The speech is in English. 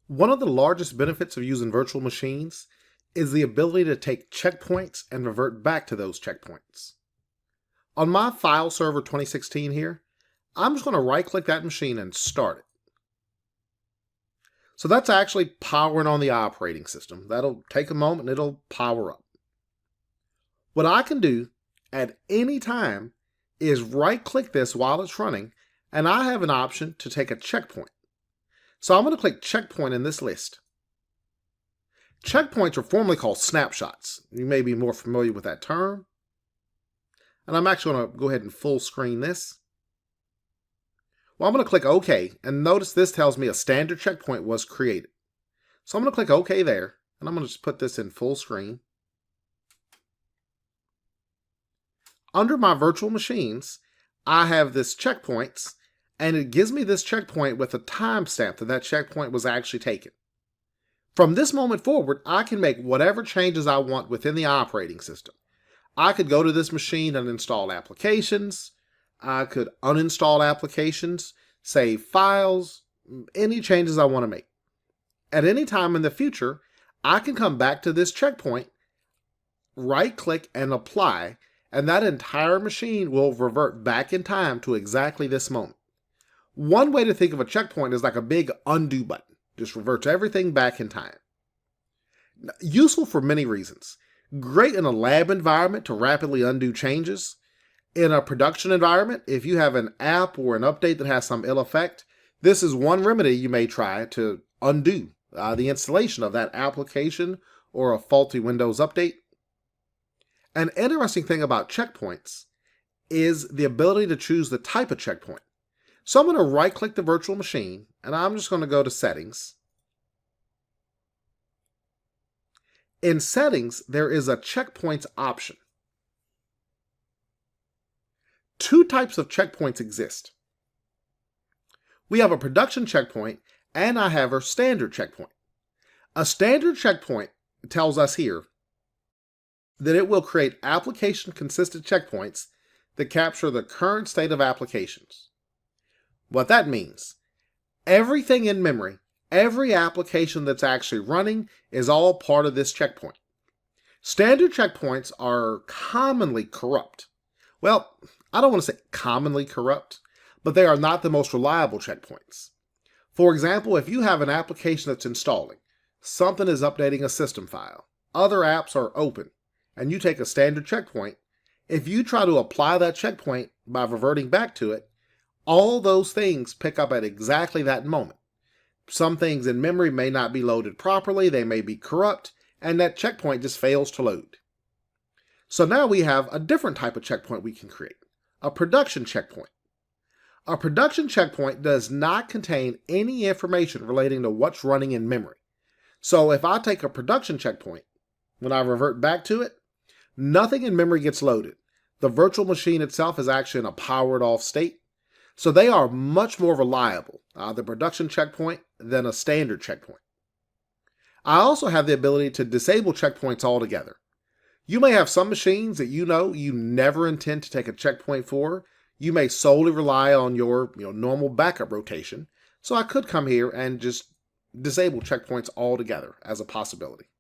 One of the largest benefits of using virtual machines is the ability to take checkpoints and revert back to those checkpoints. On my file server 2016 here, I'm just going to right click that machine and start it. So that's actually powering on the operating system. That'll take a moment and it'll power up. What I can do at any time is right click this while it's running, and I have an option to take a checkpoint. So I'm going to click checkpoint in this list. Checkpoints are formerly called snapshots. You may be more familiar with that term. And I'm actually going to go ahead and full screen this. Well, I'm going to click OK, and notice this tells me a standard checkpoint was created. So I'm going to click OK there, and I'm going to just put this in full screen. Under my virtual machines, I have this checkpoints, and it gives me this checkpoint with a timestamp that checkpoint was actually taken. From this moment forward, I can make whatever changes I want within the operating system. I could go to this machine and install applications. I could uninstall applications, save files, any changes I want to make. At any time in the future, I can come back to this checkpoint, right-click and apply, and that entire machine will revert back in time to exactly this moment. One way to think of a checkpoint is like a big undo button. Just reverts everything back in time. Useful for many reasons. Great in a lab environment to rapidly undo changes. In a production environment, if you have an app or an update that has some ill effect, this is one remedy you may try to undo the installation of that application or a faulty Windows update. An interesting thing about checkpoints is the ability to choose the type of checkpoint. So I'm going to right-click the virtual machine, and I'm just going to go to Settings. In Settings, there is a Checkpoints option. Two types of checkpoints exist. We have a production checkpoint, and I have a standard checkpoint. A standard checkpoint tells us here that it will create application-consistent checkpoints that capture the current state of applications. What that means, everything in memory, every application that's actually running is all part of this checkpoint. Standard checkpoints are commonly corrupt. Well, I don't want to say commonly corrupt, but they are not the most reliable checkpoints. For example, if you have an application that's installing, something is updating a system file, other apps are open, and you take a standard checkpoint, if you try to apply that checkpoint by reverting back to it, all those things pick up at exactly that moment. Some things in memory may not be loaded properly, they may be corrupt, and that checkpoint just fails to load. So now we have a different type of checkpoint we can create, a production checkpoint. A production checkpoint does not contain any information relating to what's running in memory. So if I take a production checkpoint, when I revert back to it, nothing in memory gets loaded. The virtual machine itself is actually in a powered off state. So they are much more reliable, the production checkpoint, than a standard checkpoint. I also have the ability to disable checkpoints altogether. You may have some machines that you know you never intend to take a checkpoint for. You may solely rely on your normal backup rotation. So I could come here and just disable checkpoints altogether as a possibility.